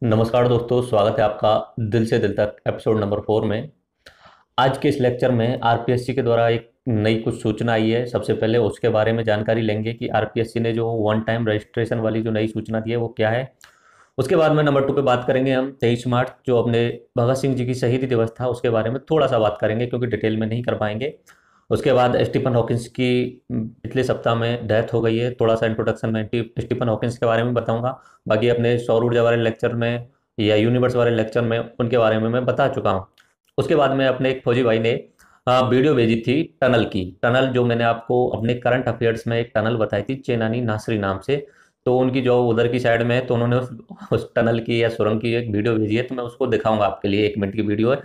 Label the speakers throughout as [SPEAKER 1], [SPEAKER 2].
[SPEAKER 1] नमस्कार दोस्तों, स्वागत है आपका दिल से दिल तक एपिसोड नंबर 4 में। आज के इस लेक्चर में आरपीएससी के द्वारा एक नई कुछ सूचना आई है। सबसे पहले उसके बारे में जानकारी लेंगे कि आरपीएससी ने जो वन टाइम रजिस्ट्रेशन वाली जो नई सूचना दी है वो क्या है। उसके बाद में नंबर 2 पे बात करेंगे हम 23 मार्च जो अपने भगत सिंह जी की शहीदी दिवस था उसके बारे में थोड़ा सा बात करेंगे, क्योंकि डिटेल में नहीं कर पाएंगे। उसके बाद स्टीफन हॉकिंस की पिछले सप्ताह में डेथ हो गई है। थोड़ा सा इंट्रोडक्शन में स्टीफन हॉकिंस के बारे में बताऊंगा। बाकी अपने सौर ऊर्जा वाले लेक्चर में या यूनिवर्स वाले लेक्चर में उनके बारे में मैं बता चुका हूँ। उसके बाद में अपने एक फौजी भाई ने वीडियो भेजी थी टनल की। टनल जो मैंने आपको अपने करंट अफेयर्स में एक टनल बताई थी चेनानी नासरी नाम से। तो उनकी जो उधर की साइड में है तो उन्होंने उस टनल की या सुरंग की एक वीडियो भेजी है, तो मैं उसको दिखाऊंगा आपके लिए। 1 मिनट की वीडियो है।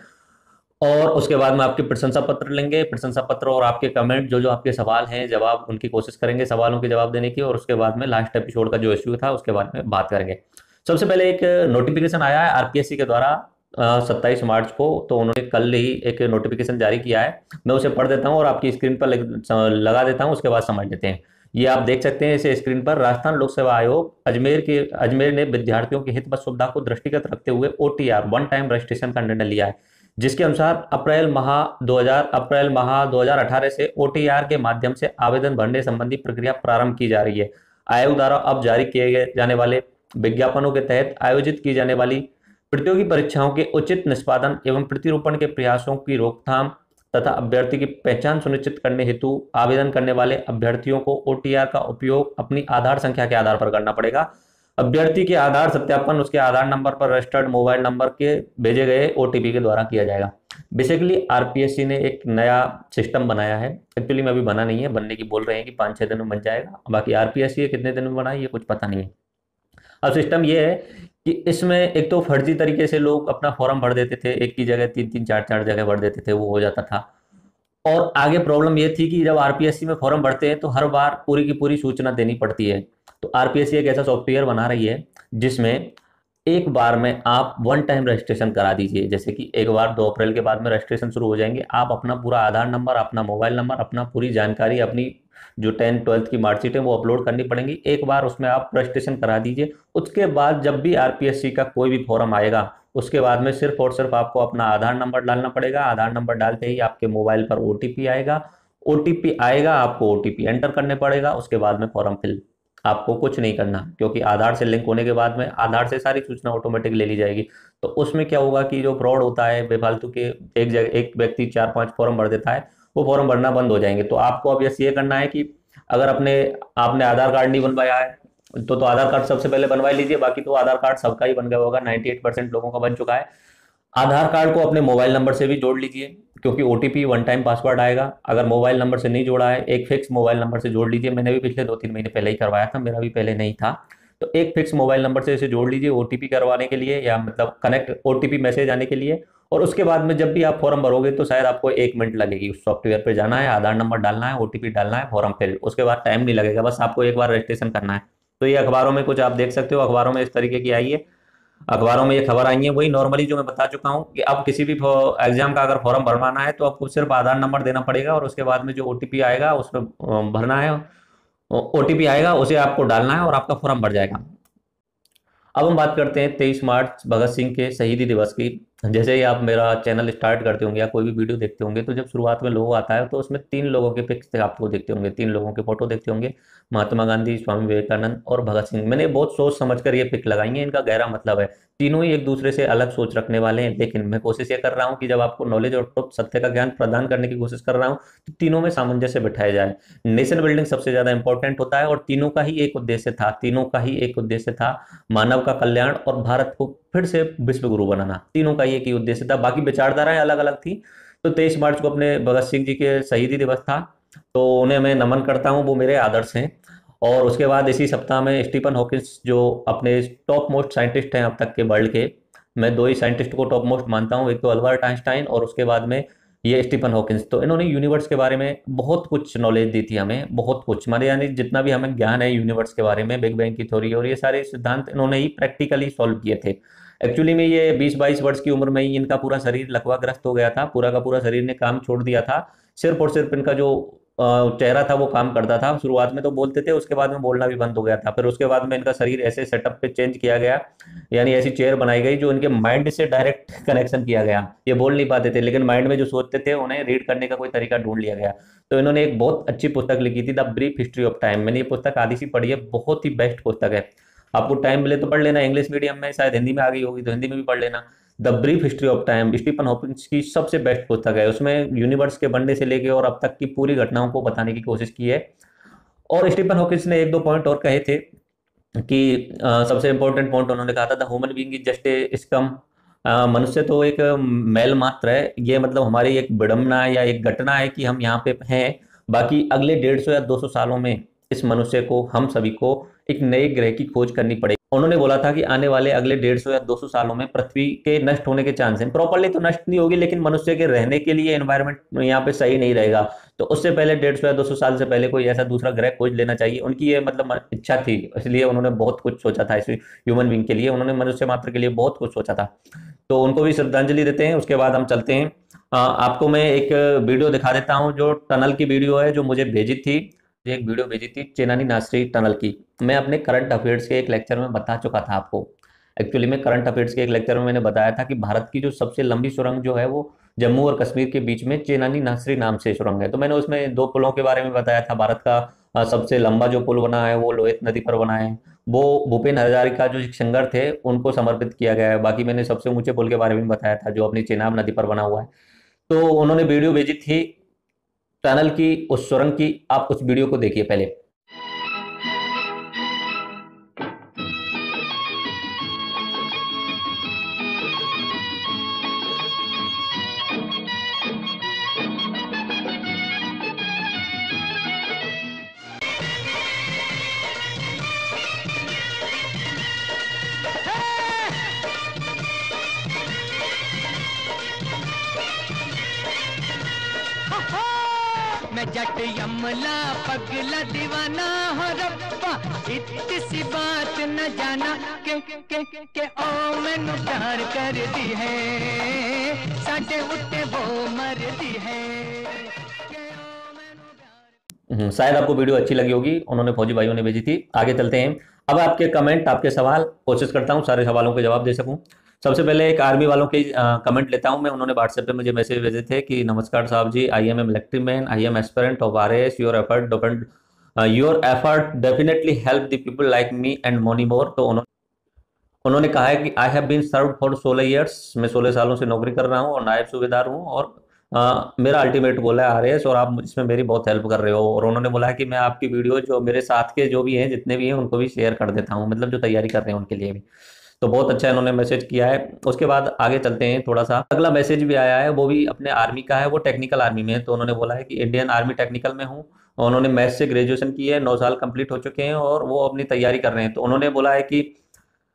[SPEAKER 1] और उसके बाद में आपके प्रशंसा पत्र लेंगे, प्रशंसा पत्र और आपके कमेंट जो जो आपके सवाल हैं जवाब उनकी कोशिश करेंगे सवालों के जवाब देने की। और उसके बाद में लास्ट एपिसोड का जो इश्यू था उसके बारे में बात करेंगे। सबसे पहले एक नोटिफिकेशन आया है आरपीएससी के द्वारा 27 मार्च को। तो उन्होंने कल ही एक नोटिफिकेशन जारी किया है। मैं उसे पढ़ देता हूँ और आपकी स्क्रीन पर लगा देता हूँ, उसके बाद समझ लेते हैं। ये आप देख सकते हैं इसे स्क्रीन पर। राजस्थान लोक सेवा आयोग अजमेर ने विद्यार्थियों की हित व सुविधा को दृष्टिगत रखते हुए ओटीआर वन टाइम रजिस्ट्रेशन का निर्णय लिया है, जिसके अनुसार अप्रैल माह 2018 से ओटीआर के माध्यम से आवेदन भरने संबंधी प्रक्रिया प्रारंभ की जा रही है। आयोग द्वारा अब जारी किए जाने वाले विज्ञापनों के तहत आयोजित की जाने वाली प्रतियोगी परीक्षाओं के उचित निष्पादन एवं प्रतिरूपण के प्रयासों की रोकथाम तथा अभ्यर्थी की पहचान सुनिश्चित करने हेतु आवेदन करने वाले अभ्यर्थियों को ओटीआर का उपयोग अपनी आधार संख्या के आधार पर करना पड़ेगा। अभ्यर्थी के आधार सत्यापन उसके आधार नंबर पर रजिस्टर्ड मोबाइल नंबर के भेजे गए ओटीपी के द्वारा किया जाएगा। बेसिकली आरपीएससी ने एक नया सिस्टम बनाया है। एक्चुअली में अभी बना नहीं है, बनने की बोल रहे हैं कि 5-6 दिन में बन जाएगा। बाकी आरपीएससी कितने दिन में बना है ये कुछ पता नहीं है। अब सिस्टम ये है कि इसमें एक तो फर्जी तरीके से लोग अपना फॉर्म भर देते थे, एक की जगह 3-3 4-4 जगह भर देते थे, वो हो जाता था। और आगे प्रॉब्लम ये थी कि जब आरपीएससी में फॉर्म भरते हैं तो हर बार पूरी की पूरी सूचना देनी पड़ती है। तो आरपीएससी एक ऐसा सॉफ्टवेयर बना रही है जिसमें एक बार में आप वन टाइम रजिस्ट्रेशन करा दीजिए। जैसे कि एक बार 2 अप्रैल के बाद में रजिस्ट्रेशन शुरू हो जाएंगे। आप अपना पूरा आधार नंबर, अपना मोबाइल नंबर, अपना पूरी जानकारी, अपनी जो 10th 12th की मार्कशीट है वो अपलोड करनी पड़ेगी। एक बार उसमें आप रजिस्ट्रेशन करा दीजिए। उसके बाद जब भी आरपीएससी का कोई भी फॉर्म आएगा उसके बाद में सिर्फ और सिर्फ आपको अपना आधार नंबर डालना पड़ेगा। आधार नंबर डालते ही आपके मोबाइल पर ओटीपी आएगा। ओटीपी आएगा, आपको ओटीपी एंटर करने पड़ेगा। उसके बाद में फॉर्म फिल, आपको कुछ नहीं करना, क्योंकि आधार से लिंक होने के बाद में आधार से सारी सूचना ऑटोमेटिक ले ली जाएगी। तो उसमें क्या होगा कि जो फ्रॉड होता है बेफालतू के, एक जगह एक व्यक्ति 4-5 फॉर्म भर देता है, वो फॉर्म भरना बंद हो जाएंगे। तो आपको अब ये करना है कि अगर आपने आधार कार्ड नहीं बनवाया है तो आधार कार्ड सबसे पहले बनवा लीजिए। बाकी तो आधार कार्ड सबका ही बन गया होगा, 98% लोगों का बन चुका है। आधार कार्ड को अपने मोबाइल नंबर से भी जोड़ लीजिए, क्योंकि ओटीपी वन टाइम पासवर्ड आएगा। अगर मोबाइल नंबर से नहीं जोड़ा है, एक फिक्स मोबाइल नंबर से जोड़ लीजिए। मैंने भी पिछले 2-3 महीने पहले ही करवाया था, मेरा भी पहले नहीं था। तो एक फिक्स मोबाइल नंबर से इसे जोड़ लीजिए ओटीपी करवाने के लिए, या मतलब कनेक्ट ओटीपी मैसेज आने के लिए। और उसके बाद में जब भी आप फॉर्म भरोगे तो शायद आपको 1 मिनट लगेगी। उस सॉफ्टवेयर पे जाना है, आधार नंबर डालना है, ओटीपी डालना है, फॉर्म फिल, उसके बाद टाइम नहीं लगेगा। बस आपको एक बार रजिस्ट्रेशन करना है। तो ये अखबारों में कुछ आप देख सकते हो, अखबारों में इस तरीके की आई है। अखबारों में ये खबर आई है वही नॉर्मली जो मैं बता चुका हूँ कि अब किसी भी एग्जाम का अगर फॉर्म भरवाना है तो आपको सिर्फ आधार नंबर देना पड़ेगा। और उसके बाद में जो ओटीपी आएगा उसमें भरना है। ओटीपी आएगा उसे आपको डालना है और आपका फॉर्म भर जाएगा। अब हम बात करते हैं 23 मार्च भगत सिंह के शहीदी दिवस की। जैसे ही आप मेरा चैनल स्टार्ट करते होंगे या कोई भी वीडियो देखते होंगे तो जब शुरुआत में लोगो आता है तो उसमें 3 लोगों के पिक्स आपको देखते होंगे, 3 लोगों के फोटो देखते होंगे, महात्मा गांधी, स्वामी विवेकानंद और भगत सिंह। मैंने बहुत सोच समझ कर ये पिक लगाई है, इनका गहरा मतलब है। तीनों ही एक दूसरे से अलग सोच रखने वाले हैं, लेकिन मैं कोशिश ये कर रहा हूँ कि जब आपको नॉलेज और सत्य का ज्ञान प्रदान करने की कोशिश कर रहा हूँ तो तीनों में सामंजस्य बिठाया जाए। नेशन बिल्डिंग सबसे ज्यादा इंपॉर्टेंट होता है और तीनों का ही एक उद्देश्य था, मानव का कल्याण और भारत को फिर से विश्व गुरु बनाना। तीनों का एक ही उद्देश्य था, बाकी विचारधाराएं अलग अलग थी। तो 23 मार्च को अपने भगत सिंह जी के शहीदी दिवस था, तो उन्हें मैं नमन करता हूं, वो मेरे आदर्श हैं। और उसके बाद इसी सप्ताह में स्टीफन हॉकिंस जो अपने टॉप मोस्ट साइंटिस्ट हैं अब तक के वर्ल्ड के, मैं 2 ही साइंटिस्ट को टॉप मोस्ट मानता हूं, एक तो अल्बर्ट आइंस्टाइन और उसके बाद में ये स्टीफन हॉकिंस। तो इन्होंने यूनिवर्स के बारे में बहुत कुछ नॉलेज दी थी हमें, बहुत कुछ माने, यानी जितना भी हमें ज्ञान है यूनिवर्स के बारे में, बिग बैंग की थ्योरी और ये सारे सिद्धांत इन्होंने ही प्रैक्टिकली सॉल्व किए थे। एक्चुअली में ये 20-22 वर्ष की उम्र में ही इनका पूरा शरीर लकवाग्रस्त हो गया था, पूरा का पूरा शरीर ने काम छोड़ दिया था। सिर्फ और सिर्फ इनका जो चेहरा था वो काम करता था। शुरुआत में तो बोलते थे, उसके बाद में बोलना भी बंद हो गया था। फिर उसके बाद में इनका शरीर ऐसे सेटअप पे चेंज किया गया, यानी ऐसी चेयर बनाई गई जो इनके माइंड से डायरेक्ट कनेक्शन किया गया। ये बोल नहीं पाते थे, लेकिन माइंड में जो सोचते थे उन्हें रीड करने का कोई तरीका ढूंढ लिया गया। तो इन्होंने एक बहुत अच्छी पुस्तक लिखी थी, the brief history of time. मैंने ये पुस्तक आधी सी पढ़ी है, बहुत ही बेस्ट पुस्तक है। आपको टाइम मिले तो पढ़ लेना। इंग्लिश मीडियम में शायद हिंदी में आ गई होगी तो हिंदी में भी पढ़ लेना। The brief history of time Stephen Hawkins की सबसे बेस्ट पुस्तक है। उसमें यूनिवर्स के बनने से लेके और अब तक की पूरी घटनाओं को बताने की कोशिश की है। और स्टीफन हॉकिंस ने एक दो पॉइंट और कहे थे कि सबसे इंपॉर्टेंट पॉइंट उन्होंने कहा था, the human being is just a scum. मनुष्य तो एक मैल मात्र है। ये मतलब हमारी एक विडंबना या एक घटना है कि हम यहाँ पे हैं। बाकी अगले 150 या 200 सालों में इस मनुष्य को, हम सभी को एक नए ग्रह की खोज करनी पड़ेगी। उन्होंने बोला था कि आने वाले अगले 150 या 200 सालों में पृथ्वी के नष्ट होने के चांस हैं। प्रॉपरली तो नष्ट नहीं होगी, लेकिन मनुष्य के रहने के लिए एनवायरनमेंट यहाँ पे सही नहीं रहेगा। तो उससे पहले 150 या 200 साल से पहले कोई ऐसा दूसरा ग्रह खोज लेना चाहिए। उनकी ये मतलब इच्छा थी, इसलिए उन्होंने बहुत कुछ सोचा था। इस ह्यूमन बींग के लिए उन्होंने, मनुष्य मात्र के लिए बहुत कुछ सोचा था। तो उनको भी श्रद्धांजलि देते हैं। उसके बाद हम चलते हैं, आपको मैं एक वीडियो दिखा देता हूँ जो टनल की वीडियो है, जो मुझे भेजी थी। एक वीडियो भेजी थी चेनानी नासरी टनल की। मैं अपने करंट अफेयर्स के एक लेक्चर में बता चुका था आपको। एक्चुअली में करंट अफेयर्स के एक लेक्चर में मैंने बताया था कि भारत की जो सबसे लंबी सुरंग जो है वो जम्मू और कश्मीर के बीच में चेनानी नासरी नाम से सुरंग है। तो मैंने उसमें 2 पुलों के बारे में बताया था। भारत का सबसे लंबा जो पुल बना है वो लोहित नदी पर बना है। वो भूपेन हजारिका जो एक सिंगर थे उनको समर्पित किया गया है। बाकी मैंने सबसे ऊंचे पुल के बारे में बताया था जो अपनी चेनाब नदी पर बना हुआ है। तो उन्होंने वीडियो भेजी थी टनल की, उस सुरंग की। आप उस वीडियो को देखिए पहले।
[SPEAKER 2] मैं जट यमला पगला दीवाना हो रब्बा, इतनी सी बात न जाना के ओ मैनू प्यार कर दी है, साडे उत्ते वो मर दी है।
[SPEAKER 1] शायद आपको वीडियो अच्छी लगी होगी, उन्होंने फौजी भाइयों ने भेजी थी। आगे चलते हैं। अब आपके कमेंट, आपके सवाल, कोशिश करता हूँ सारे सवालों के जवाब दे सकूं। सबसे पहले एक आर्मी वालों के कमेंट लेता हूं मैं। उन्होंने व्हाट्सएप पे मुझे मैसेज भेजे थे कि नमस्कार साहब जी, I am a military man, I am aspirant of RAS, your effort definitely help the people like me and many more. तो उन्होंने कहा है कि I have been served for 16 years, मैं 16 सालों से नौकरी कर रहा हूँ और नायब सूबेदार हूँ, और मेरा अल्टीमेट गोल है आरएएस, और आप इसमें मेरी बहुत हेल्प कर रहे हो। और उन्होंने बोला है कि मैं आपकी वीडियो जो मेरे साथ के जो भी हैं, जितने भी हैं, उनको भी शेयर कर देता हूँ, मतलब जो तैयारी कर रहे हैं उनके लिए भी। तो बहुत अच्छा इन्होंने मैसेज किया है। उसके बाद आगे चलते हैं थोड़ा सा। अगला मैसेज भी आया है, वो भी अपने आर्मी का है, वो टेक्निकल आर्मी में है। तो उन्होंने बोला है कि इंडियन आर्मी टेक्निकल में हूँ, उन्होंने मैथ्स से ग्रेजुएशन की है, 9 साल कंप्लीट हो चुके हैं और वो अपनी तैयारी कर रहे हैं। तो उन्होंने बोला है कि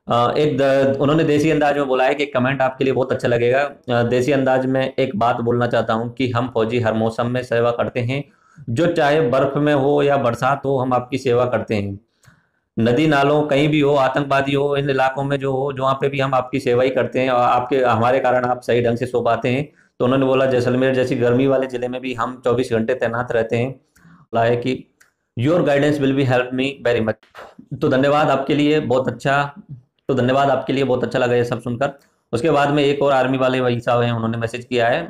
[SPEAKER 1] उन्होंने देसी अंदाज में बोला है कि एक कमेंट आपके लिए बहुत अच्छा लगेगा। देसी अंदाज में एक बात बोलना चाहता हूं कि हम फौजी हर मौसम में सेवा करते हैं, जो चाहे बर्फ में हो या बरसात हो, हम आपकी सेवा करते हैं। नदी नालों कहीं भी हो, आतंकवादी हो, इन इलाकों में जो हो, जहाँ पे भी हम आपकी सेवा ही करते हैं और आपके, हमारे कारण आप सही ढंग से सो पाते हैं। तो उन्होंने बोला जैसलमेर जैसी गर्मी वाले जिले में भी हम 24 घंटे तैनात रहते हैं। बोला है कि your guidance will be help me very much. तो धन्यवाद आपके लिए, बहुत अच्छा। तो धन्यवाद आपके लिए, बहुत अच्छा लगा ये सब सुनकर। उसके बाद में एक और आर्मी वाले भाई साहब हैं, उन्होंने मैसेज किया है।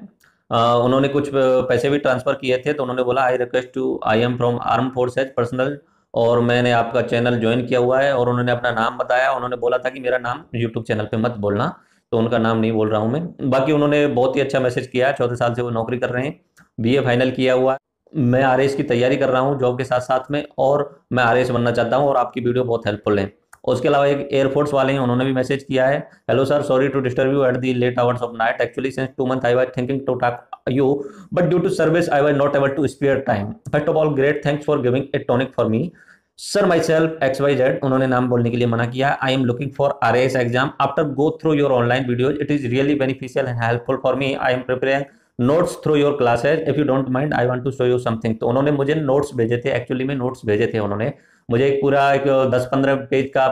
[SPEAKER 1] उन्होंने कुछ पैसे भी ट्रांसफर किए थे। तो उन्होंने बोला I request to, I am from arm forces personnel, और मैंने आपका चैनल ज्वाइन किया हुआ है। और उन्होंने अपना नाम बताया। उन्होंने बोला था कि मेरा नाम यूट्यूब चैनल पे मत बोलना, तो उनका नाम नहीं बोल रहा हूँ मैं। बाकी उन्होंने बहुत ही अच्छा मैसेज किया है। 14 साल से वो नौकरी कर रहे हैं, बीए फाइनल किया हुआ है। मैं आरएएस की तैयारी कर रहा हूँ जॉब के साथ साथ में, और मैं आरएएस बनना चाहता हूँ, और आपकी वीडियो बहुत हेल्पफुल है। उसके अलावा एक एयरफोर्स वाले हैं, उन्होंने भी मैसेज किया है। Hello sir, sorry to disturb you at the late hours of night, actually since 2 months I was thinking to talk you, but due to service I was not able to spare time. First of all, great thanks for giving a tonic for me. Sir, myself XYZ, उन्होंने नाम बोलने के लिए मना किया। I am looking for RAS exam. After go through your online videos, it is really beneficial and helpful for me. I am preparing notes through your classes. If you don't mind, I want to show you something. तो उन्होंने मुझे notes भेजे थे, actually में notes भेजे थे उन्होंने मुझे एक पूरा एक 10-15 पेज का,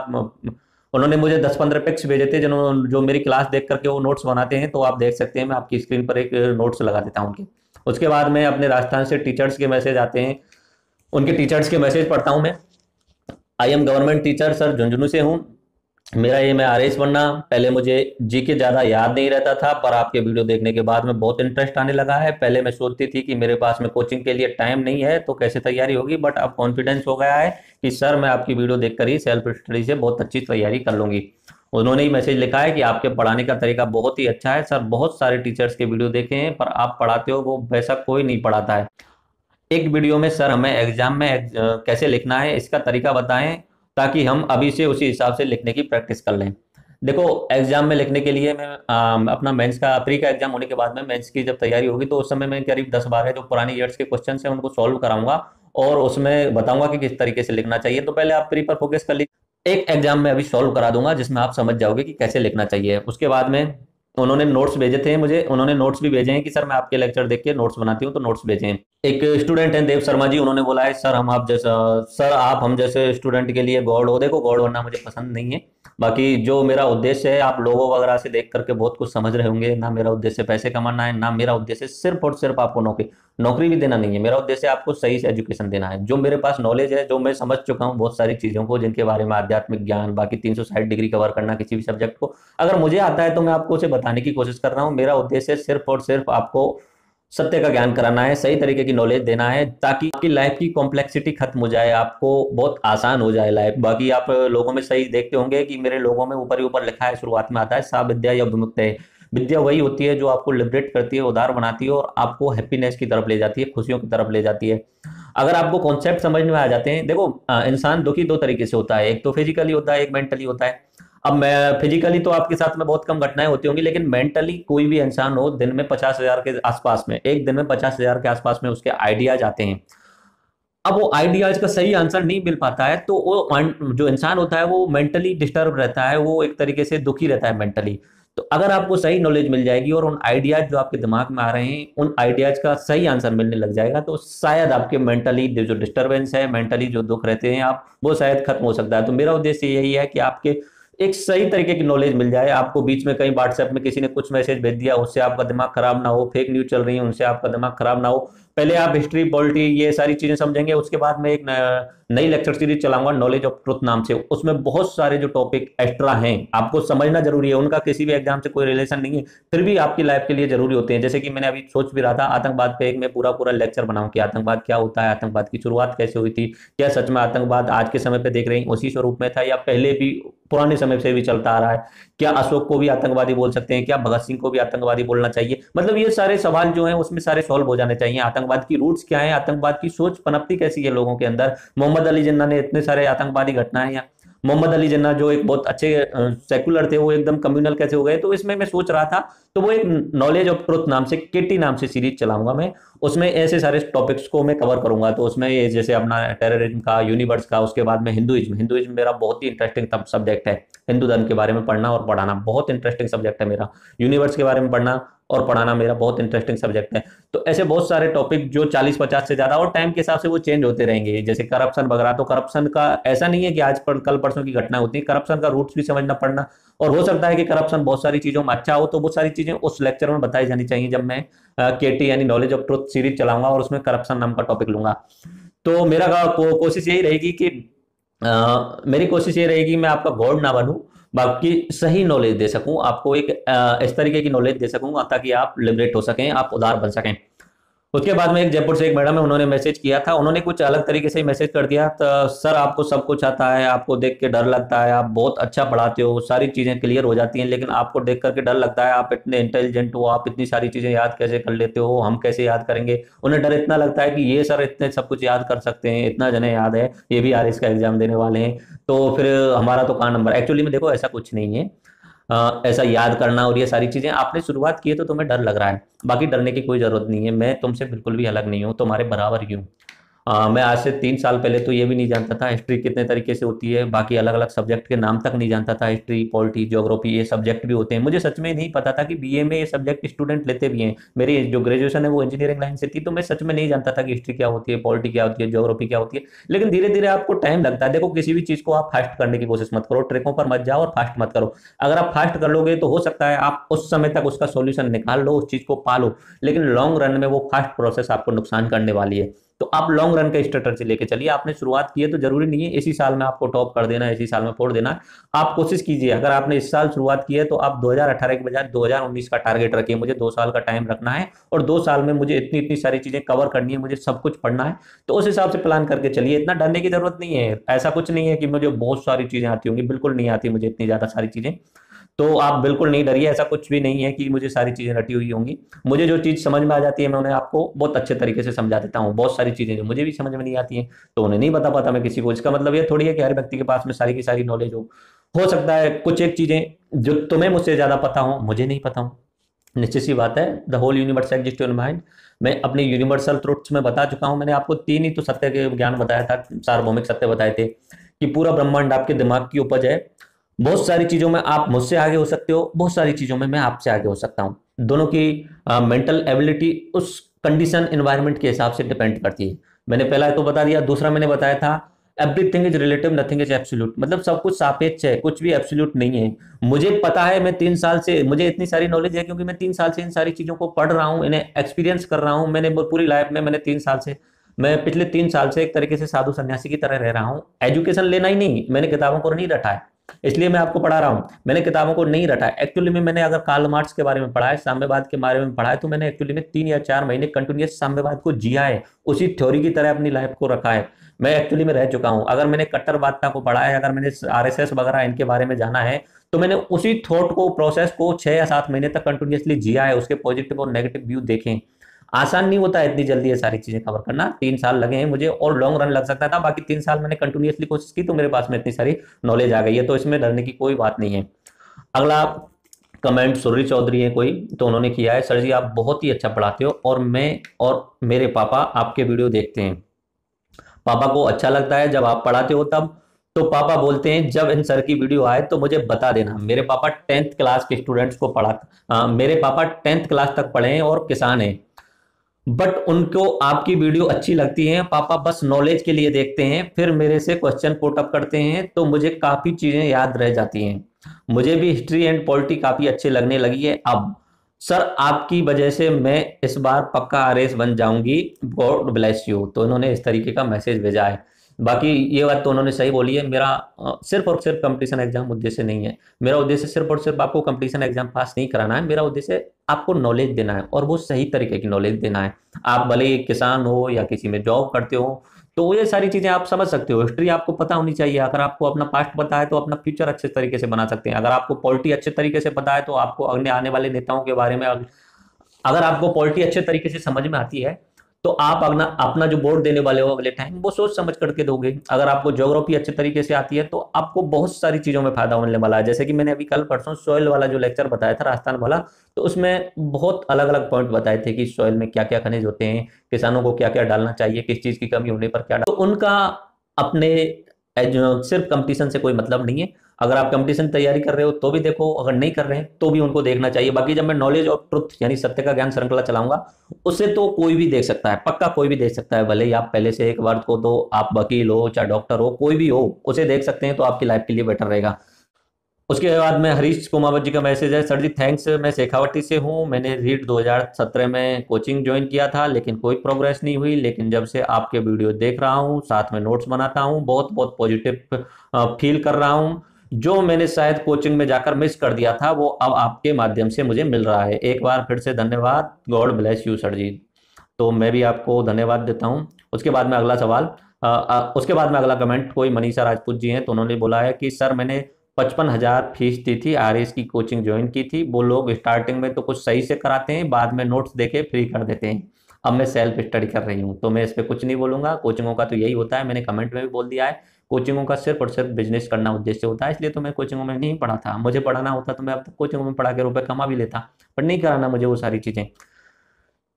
[SPEAKER 1] उन्होंने मुझे 10-15 पिक्स भेजे थे जो मेरी क्लास देख करके वो नोट्स बनाते हैं। तो आप देख सकते हैं, मैं आपकी स्क्रीन पर एक नोट्स लगा देता हूँ उनके। उसके बाद में अपने राजस्थान से टीचर्स के मैसेज आते हैं, उनके टीचर्स के मैसेज पढ़ता हूँ मैं। I am government teacher sir, Jhunjhunu से हूँ। मेरा एम है आरएस बनना। पहले मुझे जीके ज़्यादा याद नहीं रहता था, पर आपके वीडियो देखने के बाद में बहुत इंटरेस्ट आने लगा है। पहले मैं सोचती थी कि मेरे पास में कोचिंग के लिए टाइम नहीं है तो कैसे तैयारी होगी, बट अब कॉन्फिडेंस हो गया है कि सर मैं आपकी वीडियो देखकर ही सेल्फ स्टडी से बहुत अच्छी तैयारी कर लूंगी। उन्होंने ही मैसेज लिखा है कि आपके पढ़ाने का तरीका बहुत ही अच्छा है सर, बहुत सारे टीचर्स के वीडियो देखे हैं पर आप पढ़ाते हो वो वैसा कोई नहीं पढ़ाता है। एक वीडियो में सर हमें एग्जाम में कैसे लिखना है इसका तरीका बताएं, ताकि हम अभी से उसी हिसाब से लिखने की प्रैक्टिस कर लें। देखो, एग्जाम में लिखने के लिए मैं अपना मेंस का प्री का एग्जाम होने के बाद में मेंस की जब तैयारी होगी तो उस समय मैं करीब 10-12 जो पुरानी ईयर्स के क्वेश्चन हैं उनको सॉल्व कराऊंगा और उसमें बताऊंगा कि किस तरीके से लिखना चाहिए। तो पहले आप प्री पर फोकस कर लीजिए। एक एग्जाम में अभी सॉल्व करा दूंगा जिसमें आप समझ जाओगे कि कैसे लिखना चाहिए। उसके बाद में उन्होंने नोट्स भेजे थे मुझे, उन्होंने नोट्स भी भेजे हैं कि सर मैं आपके लेक्चर देख के नोट्स बनाती हूँ, तो नोट्स भेजे हैं। एक स्टूडेंट हैं देव शर्मा जी, उन्होंने बोला है सर हम आप जैसा, सर आप हम जैसे स्टूडेंट के लिए गॉड हो। देखो, गॉड बनना मुझे पसंद नहीं है, बाकी जो मेरा उद्देश्य है आप लोगों वगैरह से देख करके बहुत कुछ समझ रहे होंगे। ना मेरा उद्देश्य पैसे कमाना है, ना मेरा उद्देश्य सिर्फ और सिर्फ आपको नौकरी भी देना नहीं है। मेरा उद्देश्य आपको सही से एजुकेशन देना है। जो मेरे पास नॉलेज है, जो मैं समझ चुका हूँ बहुत सारी चीज़ों को जिनके बारे में, आध्यात्मिक ज्ञान, बाकी 360 डिग्री कवर करना किसी भी सब्जेक्ट को, अगर मुझे आता है तो मैं आपको उसे बताने की कोशिश कर रहा हूँ। मेरा उद्देश्य सिर्फ और सिर्फ आपको सत्य का ज्ञान कराना है, सही तरीके की नॉलेज देना है, ताकि आपकी लाइफ की कॉम्प्लेक्सिटी खत्म हो जाए, आपको बहुत आसान हो जाए लाइफ। बाकी आप लोगों में सही देखते होंगे कि मेरे लोगों में ऊपर ही ऊपर लिखा है, शुरुआत में आता है सा विद्या या विमुक्त है। विद्या वही होती है जो आपको लिबरेट करती है, उदार बनाती है और आपको हैप्पीनेस की तरफ ले जाती है, खुशियों की तरफ ले जाती है। अगर आपको कॉन्सेप्ट समझ में आ जाते हैं, देखो इंसान दुखी दो तरीके से होता है, एक तो फिजिकली होता है, एक मेंटली होता है। अब मैं फिजिकली तो आपके साथ में बहुत कम घटनाएं होती होंगी, लेकिन मेंटली कोई भी इंसान हो, दिन में 50,000 के आसपास में, एक दिन में 50,000 के आसपास में उसके आइडियाज आते हैं। अब वो आइडियाज का सही आंसर नहीं मिल पाता है तो वो जो इंसान होता है वो मेंटली डिस्टर्ब रहता है, वो एक तरीके से दुखी रहता है मेंटली। तो अगर आपको सही नॉलेज मिल जाएगी और उन आइडियाज जो आपके दिमाग में आ रहे हैं उन आइडियाज का सही आंसर मिलने लग जाएगा, तो शायद आपके मेंटली जो डिस्टर्बेंस है, मेंटली जो दुख रहते हैं आप, वो शायद खत्म हो सकता है। तो मेरा उद्देश्य यही है कि आपके एक सही तरीके की नॉलेज मिल जाए। आपको बीच में कहीं व्हाट्सएप में किसी ने कुछ मैसेज भेज दिया, उससे आपका दिमाग खराब ना हो, फेक न्यूज चल रही है उनसे आपका दिमाग खराब ना हो। पहले आप हिस्ट्री, पॉलिटी, ये सारी चीजें समझेंगे। उसके बाद में एक नई लेक्चर सीरीज चलाऊंगा नॉलेज ऑफ ट्रुथ नाम से। उसमें बहुत सारे जो टॉपिक एक्स्ट्रा हैं आपको समझना जरूरी है, उनका किसी भी एग्जाम से कोई रिलेशन नहीं है, फिर भी आपकी लाइफ के लिए जरूरी होते हैं। जैसे कि मैंने अभी सोच भी रहा था आतंकवाद पे एक मैं पूरा पूरा लेक्चर बनाऊं कि आतंकवाद क्या होता है, आतंकवाद की शुरुआत कैसे हुई थी, क्या सच में आतंकवाद आज के समय पे देख रहे हैं उसी स्वरूप में था या पहले भी पुराने समय से भी चलता आ रहा है, क्या अशोक को भी आतंकवादी बोल सकते हैं, क्या भगत सिंह को भी आतंकवादी बोलना चाहिए। मतलब ये सारे सवाल जो हैं उसमें सारे सॉल्व हो जाने चाहिए। आतंकवाद की रूट्स क्या है, आतंकवाद की सोच पनपती कैसी है लोगों के अंदर। मोहम्मद अली जिन्ना ने इतने सारे आतंकवादी घटनाएं, या मोहम्मद अली जिन्ना जो एक बहुत अच्छे सेकुलर थे वो एकदम कम्युनल कैसे हो गए। तो इसमें मैं सोच रहा था, तो वो एक नॉलेज ऑफ ट्रुथ नाम से, केटी नाम से सीरीज चलाऊंगा मैं। उसमें ऐसे सारे टॉपिक्स को मैं कवर करूंगा। तो उसमें ये जैसे अपना टेररिज्म का, यूनिवर्स का, उसके बाद में हिंदुइज्म। हिंदुइज्म मेरा बहुत ही इंटरेस्टिंग सब्जेक्ट है। हिंदू धर्म के बारे में पढ़ना और पढ़ाना बहुत इंटरेस्टिंग सब्जेक्ट है मेरा। यूनिवर्स के बारे में पढ़ना और पढ़ाना मेरा बहुत इंटरेस्टिंग सब्जेक्ट है। तो ऐसे बहुत सारे टॉपिक जो 40-50 से ज्यादा, और टाइम के हिसाब से वो चेंज होते रहेंगे। जैसे करप्शन वगैरह, तो करप्शन का ऐसा नहीं है कि आज पर कल परसों की घटना होती है, करप्शन का रूट्स भी समझना पड़ना। और हो सकता है कि करप्शन बहुत सारी चीजों में अच्छा हो, तो वो सारी चीजें उस लेक्चर में बताई जानी चाहिए जब मैं केटी यानी नॉलेज ऑफ ट्रुथ सीरीज चलाऊंगा और उसमें करप्शन नाम का टॉपिक लूंगा। तो मेरा कोशिश यही रहेगी कि मेरी कोशिश ये रहेगी मैं आपका गॉड ना बनूं, बाकी सही नॉलेज दे सकूं आपको, एक इस तरीके की नॉलेज दे सकूं ताकि आप लिबरेट हो सकें, आप उदार बन सकें। उसके बाद में एक जयपुर से एक मैडम है, उन्होंने मैसेज किया था। उन्होंने कुछ अलग तरीके से मैसेज कर दिया, तो सर आपको सब कुछ आता है, आपको देख के डर लगता है, आप बहुत अच्छा पढ़ाते हो, सारी चीजें क्लियर हो जाती हैं, लेकिन आपको देख करके डर लगता है, आप इतने इंटेलिजेंट हो, आप इतनी सारी चीजें याद कैसे कर लेते हो, हम कैसे याद करेंगे। उन्हें डर इतना लगता है कि ये सर इतने सब कुछ याद कर सकते हैं, इतना जने याद है, ये भी आरएस का एग्जाम देने वाले हैं, तो फिर हमारा तो कहाँ नंबर। एक्चुअली में देखो ऐसा कुछ नहीं है। ऐसा याद करना और ये सारी चीजें आपने शुरुआत की है तो तुम्हें डर लग रहा है, बाकी डरने की कोई जरूरत नहीं है। मैं तुमसे बिल्कुल भी अलग नहीं हूँ, तुम्हारे बराबर ही हूँ। मैं आज से 3 साल पहले तो ये भी नहीं जानता था हिस्ट्री कितने तरीके से होती है, बाकी अलग अलग सब्जेक्ट के नाम तक नहीं जानता था। हिस्ट्री, पॉलिटी, ज्योग्राफी ये सब्जेक्ट भी होते हैं, मुझे सच में नहीं पता था कि बीए में ये सब्जेक्ट स्टूडेंट लेते भी हैं। मेरी जो ग्रेजुएशन है वो इंजीनियरिंग लाइन से थी, तो मैं सच में नहीं जानता था कि हिस्ट्री क्या होती है, पॉलिटी क्या होती है, ज्योग्राफी क्या होती है। लेकिन धीरे धीरे आपको टाइम लगता है। देखो, किसी भी चीज को आप फास्ट करने की कोशिश मत करो, ट्रिकों पर मत जाओ और फास्ट मत करो। अगर आप फास्ट कर लोगे तो हो सकता है आप उस समय तक उसका सॉल्यूशन निकाल लो, उस चीज को पालो, लेकिन लॉन्ग रन में वो फास्ट प्रोसेस आपको नुकसान करने वाली है। तो आप लॉन्ग रन का स्ट्रेटजी लेके चलिए। आपने शुरुआत की है तो जरूरी नहीं है इसी साल में आपको टॉप कर देना है, इसी साल में फोड़ देना है। आप कोशिश कीजिए, अगर आपने इस साल शुरुआत की है तो आप 2018 के बजाय 2019 का टारगेट रखिए। मुझे 2 साल का टाइम रखना है और 2 साल में मुझे इतनी इतनी सारी चीजें कवर करनी है, मुझे सब कुछ पढ़ना है। तो उस हिसाब से प्लान करके चलिए, इतना डरने की जरूरत नहीं है। ऐसा कुछ नहीं है कि मुझे बहुत सारी चीजें आती होंगी, बिल्कुल नहीं आती मुझे इतनी ज्यादा सारी चीजें। तो आप बिल्कुल नहीं डरिए, ऐसा कुछ भी नहीं है कि मुझे सारी चीजें रटी हुई होंगी। मुझे जो चीज समझ में आ जाती है मैं उन्हें आपको बहुत अच्छे तरीके से समझा देता हूँ। बहुत सारी चीजें जो मुझे भी समझ में नहीं आती हैं तो उन्हें नहीं बता पाता मैं किसी को। इसका मतलब ये थोड़ी है कि हर व्यक्ति के पास में सारी की सारी नॉलेज हो सकता है कुछ एक चीजें जो तुम्हें मुझसे ज्यादा पता हो मुझे नहीं पता हो, निश्चित सी बात है। The whole universe exist in mind. मैं अपने यूनिवर्सल ट्रुथ्स में बता चुका हूं। मैंने आपको 3 ही तो सत्य के ज्ञान बताया था, सार्वभौमिक सत्य बताए थे कि पूरा ब्रह्मांड आपके दिमाग की उपज है। बहुत सारी चीजों में आप मुझसे आगे हो सकते हो, बहुत सारी चीजों में मैं आपसे आगे हो सकता हूँ। दोनों की मेंटल एबिलिटी उस कंडीशन एनवायरनमेंट के हिसाब से डिपेंड करती है। मैंने पहला तो बता दिया। दूसरा मैंने बताया था everything is relative, nothing is absolute. मतलब सब कुछ सापेक्ष है, कुछ भी एब्सोल्यूट नहीं है। मुझे पता है, मैं 3 साल से, मुझे इतनी सारी नॉलेज है क्योंकि मैं 3 साल से इन सारी चीजों को पढ़ रहा हूँ, इन्हें एक्सपीरियंस कर रहा हूँ। मैंने पूरी लाइफ में मैं पिछले 3 साल से एक तरीके से साधु सन्यासी की तरह रह रहा हूँ। एजुकेशन लेना ही नहीं, मैंने किताबों को नहीं रटा है, इसलिए मैं आपको पढ़ा रहा हूँ। मैंने किताबों को नहीं रटा है एक्चुअली में। मैंने अगर कार्ल मार्क्स के बारे में पढ़ा है, साम्यवाद के बारे में पढ़ा है, तो मैंने एक्चुअली में 3 या 4 महीने कंटिन्यूस साम्यवाद को जिया है, उसी थ्योरी की तरह अपनी लाइफ को रखा है। मैं एक्चुअली में रह चुका हूं। अगर मैंने कट्टरवादिता को पढ़ा है, अगर मैंने आरएसएस वगैरह इनके बारे में जाना है, तो मैंने उसी थॉट को, प्रोसेस को 6 या 7 महीने तक कंटिन्यूसली जिया है, उसके पॉजिटिव और नेगेटिव व्यू देखें। आसान नहीं होता इतनी जल्दी ये सारी चीजें कवर करना। 3 साल लगे हैं मुझे और लॉन्ग रन लग सकता था। बाकी 3 साल मैंने कंटिन्यूसली कोशिश की तो मेरे पास में इतनी सारी नॉलेज आ गई है, तो इसमें डरने की कोई बात नहीं है। अगला कमेंट सुर्री चौधरी है कोई, तो उन्होंने किया है, सर जी आप बहुत ही अच्छा पढ़ाते हो और मैं और मेरे पापा आपके वीडियो देखते हैं। पापा को अच्छा लगता है जब आप पढ़ाते हो तब। तो पापा बोलते हैं जब इन सर की वीडियो आए तो मुझे बता देना। मेरे पापा 10th क्लास के स्टूडेंट्स को मेरे पापा 10th क्लास तक पढ़े हैं और किसान हैं, बट उनको आपकी वीडियो अच्छी लगती है। पापा बस नॉलेज के लिए देखते हैं, फिर मेरे से क्वेश्चन पुट अप करते हैं तो मुझे काफी चीजें याद रह जाती हैं। मुझे भी हिस्ट्री एंड पॉलिटी काफी अच्छी लगने लगी है अब। सर आपकी वजह से मैं इस बार पक्का आरएस बन जाऊंगी, गॉड ब्लेस यू। तो इन्होंने इस तरीके का मैसेज भेजा है। बाकी ये बात तो उन्होंने सही बोली है। मेरा सिर्फ और सिर्फ कंपटीशन एग्जाम उद्देश्य नहीं है। मेरा उद्देश्य सिर्फ और सिर्फ आपको कंपटीशन एग्जाम पास नहीं कराना है। मेरा उद्देश्य आपको नॉलेज देना है और वो सही तरीके की नॉलेज देना है। आप भले ही किसान हो या किसी में जॉब करते हो, तो ये सारी चीजें आप समझ सकते हो। हिस्ट्री आपको पता होनी चाहिए। अगर आपको अपना पास्ट पता है तो अपना फ्यूचर अच्छे तरीके से बना सकते हैं। अगर आपको पॉलिटी अच्छे तरीके से पता है तो आपको अगले आने वाले नेताओं के बारे में, अगर आपको पॉलिटी अच्छे तरीके से समझ में आती है तो आप अपना अपना जो बोर्ड देने वाले हो अगले टाइम वो सोच समझ करके दोगे। अगर आपको ज्योग्राफी अच्छे तरीके से आती है तो आपको बहुत सारी चीजों में फायदा होने वाला है। जैसे कि मैंने अभी कल परसों सॉइल वाला जो लेक्चर बताया था राजस्थान वाला, तो उसमें बहुत अलग अलग पॉइंट बताए थे कि सॉइल में क्या क्या खनिज होते हैं, किसानों को क्या क्या डालना चाहिए, किस चीज की कमी होने पर क्या तो उनका अपने सिर्फ कंपटीशन से कोई मतलब नहीं है। अगर आप कंपटीशन तैयारी कर रहे हो तो भी देखो, अगर नहीं कर रहे हैं तो भी उनको देखना चाहिए। बाकी जब मैं नॉलेज ऑफ ट्रुथ यानी सत्य का ज्ञान श्रृंखला चलाऊंगा उसे तो कोई भी देख सकता है, पक्का कोई भी देख सकता है। भले ही आप पहले से एक बार को तो आप वकील हो चाहे डॉक्टर हो, कोई भी हो उसे देख सकते हैं, तो आपकी लाइफ के लिए बेटर रहेगा। उसके बाद में हरीश कुमावत जी का मैसेज है, सर जी थैंक्स, मैं शेखावटी से हूँ। मैंने रीट 2017 में कोचिंग ज्वाइन किया था लेकिन कोई प्रोग्रेस नहीं हुई। लेकिन जब से आपके वीडियो देख रहा हूँ, साथ में नोट्स बनाता हूँ, बहुत बहुत पॉजिटिव फील कर रहा हूँ। जो मैंने शायद कोचिंग में जाकर मिस कर दिया था वो अब आपके माध्यम से मुझे मिल रहा है। एक बार फिर से धन्यवाद, गॉड ब्लेस यू सर जी। तो मैं भी आपको धन्यवाद देता हूँ। उसके बाद में अगला सवाल, उसके बाद में अगला कमेंट कोई मनीषा राजपूत जी हैं, तो उन्होंने बोला है कि सर मैंने 55,000 फीस दी थी, आरएस की कोचिंग ज्वाइन की थी। वो लोग स्टार्टिंग में तो कुछ सही से कराते हैं, बाद में नोट्स देके फ्री कर देते हैं। अब मैं सेल्फ स्टडी कर रही हूँ तो मैं इस पर कुछ नहीं बोलूंगा। कोचिंगों का तो यही होता है, मैंने कमेंट में भी बोल दिया है। कोचिंगों का सिर्फ और सिर्फ बिजनेस करना उद्देश्य होता है, इसलिए तो मैं कोचिंगों में नहीं पढ़ा था। मुझे पढ़ाना होता तो मैं अब तक कोचिंगों में पढ़ा के रुपए कमा भी लेता, पर नहीं कराना मुझे वो सारी चीजें।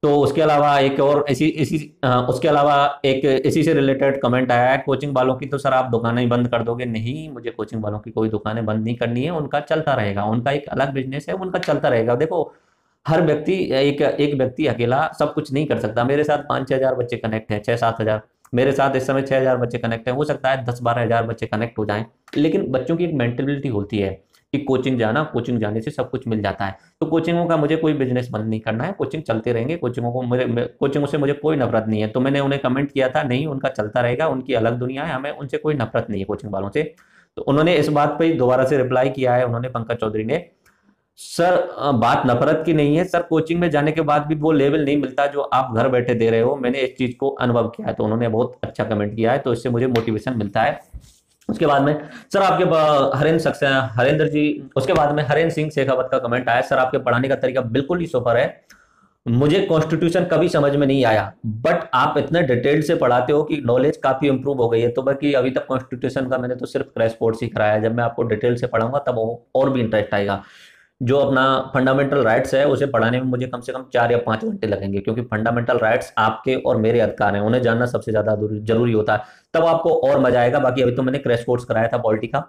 [SPEAKER 1] तो उसके अलावा एक और इसी इसी उसके अलावा एक इसी से रिलेटेड कमेंट आया है, कोचिंग वालों की तो सर आप दुकानें ही बंद कर दोगे? नहीं, मुझे कोचिंग वालों की कोई दुकानें बंद नहीं करनी है, उनका चलता रहेगा, उनका एक अलग बिजनेस है, उनका चलता रहेगा। देखो, हर व्यक्ति एक एक व्यक्ति अकेला सब कुछ नहीं कर सकता। मेरे साथ 5-6 हजार बच्चे कनेक्ट हैं, 6-7 हजार। मेरे साथ इस समय 6 हजार बच्चे कनेक्ट हैं, हो सकता है 10-12 हजार बच्चे कनेक्ट हो जाएं, लेकिन बच्चों की एक मेंटेलिटी होती है कि कोचिंग जाना, कोचिंग जाने से सब कुछ मिल जाता है। तो कोचिंगों का मुझे कोई बिजनेस बंद नहीं करना है, कोचिंग चलते रहेंगे, कोचिंगों को कोचिंगों से मुझे कोई नफरत नहीं है। तो मैंने उन्हें कमेंट किया था, नहीं उनका चलता रहेगा, उनकी अलग दुनिया है, हमें उनसे कोई नफरत नहीं है कोचिंग वालों से। तो उन्होंने इस बात पर दोबारा से रिप्लाई किया है, उन्होंने, पंकज चौधरी ने, सर बात नफरत की नहीं है सर, कोचिंग में जाने के बाद भी वो लेवल नहीं मिलता जो आप घर बैठे दे रहे हो, मैंने इस चीज को अनुभव किया है। तो उन्होंने बहुत अच्छा कमेंट किया है, तो इससे मुझे मोटिवेशन मिलता है। उसके बाद में सर आपके हरेंद्र जी, उसके बाद में हरेंद्र सिंह शेखावत का कमेंट आया, सर आपके पढ़ाने का तरीका बिल्कुल ही सुपर है, मुझे कॉन्स्टिट्यूशन कभी समझ में नहीं आया, बट आप इतने डिटेल से पढ़ाते हो कि नॉलेज काफी इंप्रूव हो गई है। तो बाकी अभी तक कॉन्स्टिट्यूशन का मैंने तो सिर्फ क्रैश कोर्स ही कराया है, जब मैं आपको डिटेल से पढ़ाऊंगा तब और भी इंटरेस्ट आएगा। जो अपना फंडामेंटल राइट्स है उसे पढ़ाने में मुझे कम से कम 4 या 5 घंटे लगेंगे, क्योंकि फंडामेंटल राइट्स आपके और मेरे अधिकार हैं, उन्हें जानना सबसे ज्यादा जरूरी होता है, तब आपको और मजा आएगा। बाकी अभी तो मैंने क्रैश कोर्स कराया था पॉलिटी का।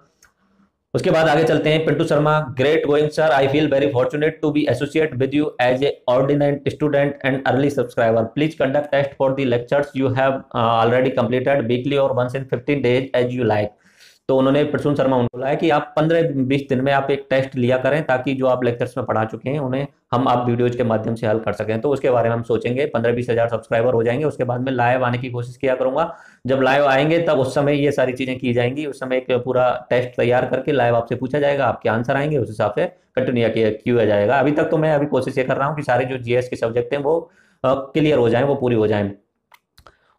[SPEAKER 1] उसके बाद आगे चलते हैं, Pintu Sharma, great going sir, I feel very fortunate to be associate with you as a ordinate student and early subscriber, please conduct test for the lectures you have already completed weekly और once in 15 days as you like. तो उन्होंने, प्रसून शर्मा, उन्होंने बोला है कि आप 15-20 दिन में आप एक टेस्ट लिया करें, ताकि जो आप लेक्चर्स में पढ़ा चुके हैं उन्हें हम आप वीडियोज के माध्यम से हल कर सकें। तो उसके बारे में हम सोचेंगे, 15-20 हजार सब्सक्राइबर हो जाएंगे, उसके बाद में लाइव आने की कोशिश किया करूंगा। जब लाइव आएंगे तब उस समय ये सारी चीजें की जाएंगी, उस समय एक पूरा टेस्ट तैयार करके लाइव आपसे पूछा जाएगा, आपके आंसर आएंगे, उस हिसाब से कंटिन्यू किया जाएगा। अभी तक तो मैं अभी कोशिश ये कर रहा हूँ कि सारे जो जीएस के सब्जेक्ट हैं वो क्लियर हो जाए, वो पूरी हो जाए।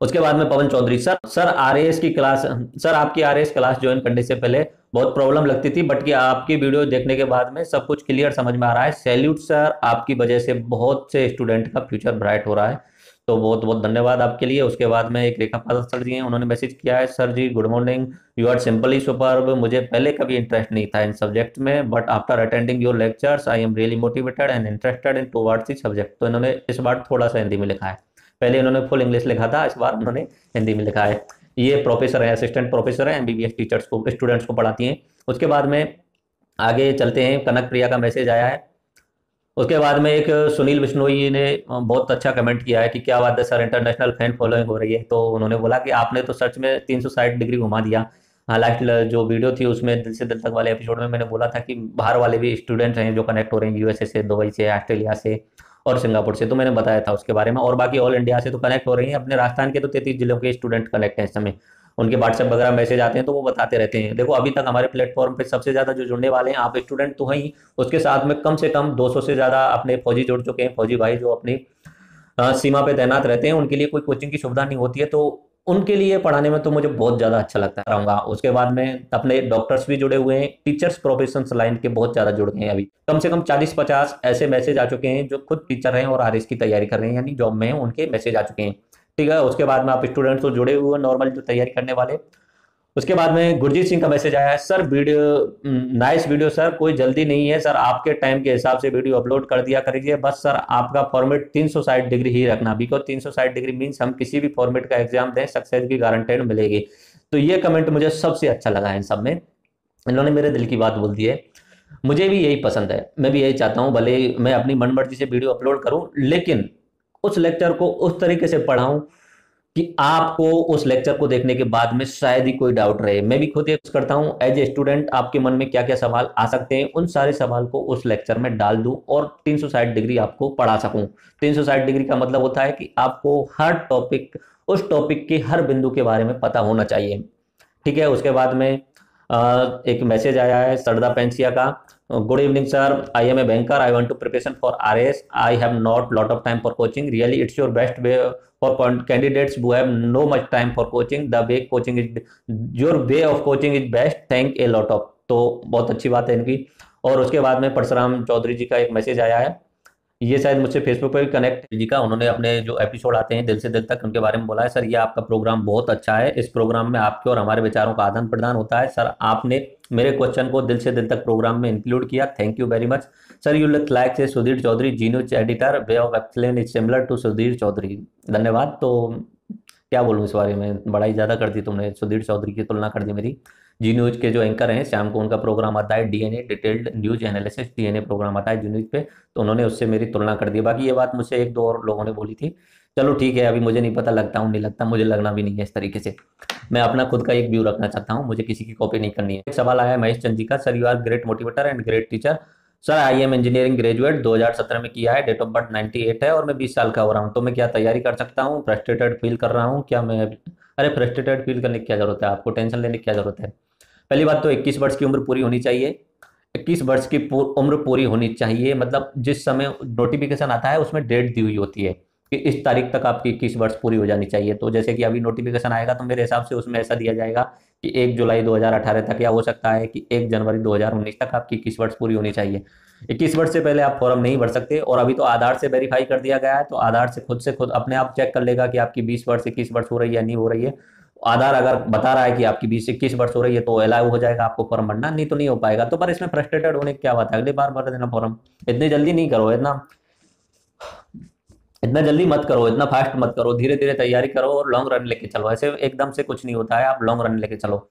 [SPEAKER 1] उसके बाद में पवन चौधरी, सर आरएएस की क्लास, सर आपकी आरएएस क्लास ज्वाइन करने से पहले बहुत प्रॉब्लम लगती थी, बट कि आपकी वीडियो देखने के बाद में सब कुछ क्लियर समझ में आ रहा है, सैल्यूट सर, आपकी वजह से बहुत से स्टूडेंट का फ्यूचर ब्राइट हो रहा है। तो बहुत बहुत धन्यवाद आपके लिए। उसके बाद में एक रेखा पाल सर जी हैं, उन्होंने मैसेज किया है, sir ji good morning, you are simply superb, मुझे पहले कभी इंटरेस्ट नहीं था इन सब्जेक्ट में, but after attending your lectures I am really motivated and interested in towards the subject. तो इन्होंने इस बार थोड़ा सा हिंदी में लिखा है, पहले इन्होंने फुल इंग्लिश लिखा था, इस बार उन्होंने हिंदी में लिखा है। ये प्रोफेसर है, असिस्टेंट प्रोफेसर है, एमबीबीएस टीचर्स को, स्टूडेंट्स को पढ़ाती हैं। उसके बाद में आगे चलते हैं, कनक प्रिया का मैसेज आया है। उसके बाद में एक सुनील बिश्नोई ने बहुत अच्छा कमेंट किया है कि क्या बात है सर, इंटरनेशनल फैन फॉलोइंग हो रही है। तो उन्होंने बोला कि आपने तो सच में 360 डिग्री घुमा दिया। हालांकि जो वीडियो थी उसमें दिल से दिल तक वाले एपिसोड में मैंने बोला था कि बाहर वाले भी स्टूडेंट्स हैं जो कनेक्ट हो रहे हैं, यूएसए से, दुबई से, ऑस्ट्रेलिया से और सिंगापुर से, तो मैंने बताया था उसके बारे में। और बाकी ऑल इंडिया से तो कनेक्ट हो रही हैं, अपने राजस्थान के तो 33 जिलों के स्टूडेंट कनेक्ट हैं इस समय, उनके व्हाट्सएप वगैरह मैसेज आते हैं तो वो बताते रहते हैं। देखो अभी तक हमारे प्लेटफॉर्म पे सबसे ज्यादा जो जुड़ने वाले हैं आप स्टूडेंट तो हैं ही, उसके साथ में कम से कम 200 से ज्यादा अपने फौजी जुड़ चुके हैं, फौजी भाई जो अपनी सीमा पे तैनात रहते हैं, उनके लिए कोई कोचिंग की सुविधा नहीं होती है, तो उनके लिए पढ़ाने में तो मुझे बहुत ज्यादा अच्छा लगता रहूंगा। उसके बाद में अपने डॉक्टर्स भी जुड़े हुए हैं, टीचर्स प्रोफेशन लाइन के बहुत ज्यादा जुड़ गए हैं, अभी कम से कम 40-50 ऐसे मैसेज आ चुके हैं जो खुद टीचर हैं और आरएस की तैयारी कर रहे हैं, यानी जॉब में हैं, उनके मैसेज आ चुके हैं। ठीक है, उसके बाद में आप स्टूडेंट्स तो जुड़े हुए हैं नॉर्मल जो तैयारी करने वाले। उसके बाद में गुरजीत सिंह का मैसेज आया है, sir video nice video sir, कोई जल्दी नहीं है सर, आपके टाइम के हिसाब से वीडियो अपलोड कर दिया करिए, बस सर आपका फॉर्मेट 360 डिग्री ही रखना, बिकॉज 360 डिग्री मीन्स हम किसी भी फॉर्मेट का एग्जाम दें सक्सेस की गारंटेड मिलेगी। तो ये कमेंट मुझे सबसे अच्छा लगा इन सब में, इन्होंने मेरे दिल की बात बोल दी है। मुझे भी यही पसंद है, मैं भी यही चाहता हूँ, भले मैं अपनी मनमर्जी से वीडियो अपलोड करूँ, लेकिन उस लेक्चर को उस तरीके से पढ़ाऊं कि आपको उस लेक्चर को देखने के बाद में शायद ही कोई डाउट रहे। मैं भी खुद ये करता हूं एज ए स्टूडेंट, आपके मन में क्या क्या सवाल आ सकते हैं, उन सारे सवाल को उस लेक्चर में डाल दूं और 360 डिग्री आपको पढ़ा सकूं। 360 डिग्री का मतलब होता है कि आपको हर टॉपिक, उस टॉपिक के हर बिंदु के बारे में पता होना चाहिए। ठीक है, उसके बाद में एक मैसेज आया है सरदा पेंसिया का, good evening sir, I am a banker, I want to preparation for RS, I have not lot of time for coaching, really it's your best way for candidates who have no much time for coaching, the way coaching is, your way of coaching is best, thank a lot of। तो बहुत अच्छी बात है इनकी। और उसके बाद में परशुराम चौधरी जी का एक मैसेज आया है, ये शायद मुझसे फेसबुक पे भी कनेक्ट जी का, उन्होंने अपने जो एपिसोड आते हैं दिल से दिल तक, उनके बारे में बोला है सर ये आपका प्रोग्राम बहुत अच्छा है, इस प्रोग्राम में आपके और हमारे विचारों का आदान प्रदान होता है, सर आपने मेरे क्वेश्चन को दिल से दिल तक प्रोग्राम में इंक्लूड किया, thank you very much sir, you look like a Sudhir Chaudhary Zee news editor, way of explain is similar to Sudhir Chaudhary. धन्यवाद। तो क्या बोलूँ इस बारे में, बड़ा ही ज़्यादा कर दी तुमने, सुधीर चौधरी की तुलना कर दी मेरी। जी न्यूज के जो एंकर हैं, शाम को उनका प्रोग्राम आता है DNA, detailed news analysis, DNA programme आता है जी न्यूज पे, तो उन्होंने उससे मेरी तुलना कर दी। बाकी ये बात मुझसे एक दो और लोगों ने बोली थी, चलो ठीक है, अभी मुझे नहीं पता, लगता हूँ नहीं लगता, मुझे लगना भी नहीं है इस तरीके से। मैं अपना खुद का एक व्यू रखना चाहता हूँ, मुझे किसी की कॉपी नहीं करनी है। एक सवाल आया है महेश चंद जी का, sir you are great motivator and great teacher. Sir I am engineering graduate, 2017 में किया है, डेट ऑफ बर्थ 98 है और मैं 20 साल का हो रहा हूँ, तो मैं क्या तैयारी कर सकता हूँ? फ्रस्ट्रेटेड फील कर रहा हूँ क्या मैं? अरे फ्रस्ट्रेटेड फील करने की क्या जरूरत है, आपको टेंशन लेने की क्या जरूरत है? पहली बात तो 21 वर्ष की उम्र पूरी होनी चाहिए। 21 वर्ष की उम्र पूरी होनी चाहिए, मतलब जिस समय नोटिफिकेशन आता है उसमें डेट दी हुई होती है कि इस तारीख तक आपकी 21 वर्ष पूरी हो जानी चाहिए। तो जैसे कि अभी नोटिफिकेशन आएगा तो मेरे हिसाब से उसमें ऐसा दिया जाएगा कि 1 जुलाई 2018 तक, या हो सकता है कि 1 जनवरी 2019 तक आपकी 21 वर्ष पूरी होनी चाहिए। 21 वर्ष से पहले आप फॉर्म नहीं भर सकते। और अभी तो आधार से वेरीफाई कर दिया गया है, तो आधार से खुद अपने आप चेक कर लेगा कि आपकी 20 वर्ष 21 वर्ष हो रही है या नहीं हो रही है। आधार अगर बता रहा है कि आपकी 20-21 वर्ष हो रही है तो अलाउ हो जाएगा आपको फॉर्म भरना, नहीं तो नहीं हो पाएगा। तो पर इसमें फ्रस्ट्रेटेड होने की क्या बात है, अगली बार भर देना फॉर्म, इतनी जल्दी नहीं करो, इतना इतना जल्दी मत करो, इतना फास्ट मत करो, धीरे धीरे तैयारी करो और लॉन्ग रन लेके चलो, ऐसे एकदम से कुछ नहीं होता है, आप लॉन्ग रन लेके चलो।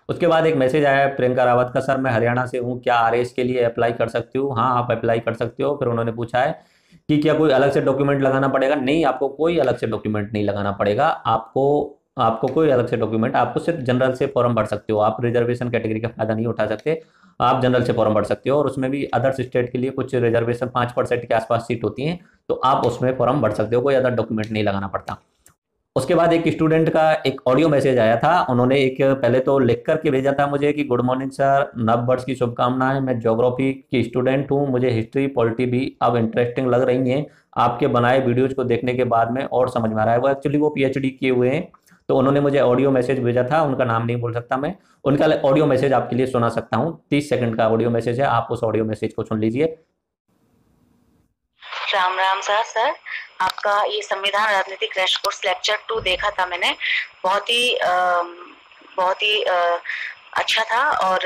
[SPEAKER 1] उसके बाद एक मैसेज आया है प्रियंका रावत का, सर मैं हरियाणा से हूँ, क्या आरएस के लिए अप्लाई कर सकती हूँ? हाँ आप अप्लाई कर सकते हो। फिर उन्होंने पूछा है कि क्या कोई अलग से डॉक्यूमेंट लगाना पड़ेगा? नहीं, आपको कोई अलग से डॉक्यूमेंट नहीं लगाना पड़ेगा, आपको आपको कोई अलग से डॉक्यूमेंट, आपको सिर्फ जनरल से फॉर्म भर सकते हो, आप रिजर्वेशन कैटेगरी का फायदा नहीं उठा सकते, आप जनरल से फॉर्म भर सकते हो। और उसमें भी अदर्स स्टेट के लिए कुछ रिजर्वेशन 5% के आसपास सीट होती हैं, तो आप उसमें फॉर्म भर सकते हो, कोई अदर डॉक्यूमेंट नहीं लगाना पड़ता। उसके बाद एक स्टूडेंट का एक ऑडियो मैसेज आया था, उन्होंने एक पहले तो लिख करके भेजा था मुझे कि गुड मॉर्निंग सर, नव वर्ष की शुभकामनाएं, मैं ज्योग्राफी की स्टूडेंट हूं, मुझे हिस्ट्री पॉलिटी भी अब इंटरेस्टिंग लग रही हैं, आपके बनाए वीडियोज को देखने के बाद में और समझ में आ रहा है। वो एक्चुअली वो पीएचडी किए हुए हैं, तो उन्होंने मुझे ऑडियो मैसेज भेजा था, उनका नाम नहीं बोल सकता मैं, उनका ऑडियो मैसेज आपके लिए सुना सकता हूँ, 30 सेकंड का ऑडियो मैसेज है, आप उस ऑडियो मैसेज को सुन लीजिए।
[SPEAKER 3] राम राम सर। सर आपका ये संविधान राजनीति क्रैश कोर्स लेक्चर 2 देखा था मैंने, बहुत ही अच्छा था। और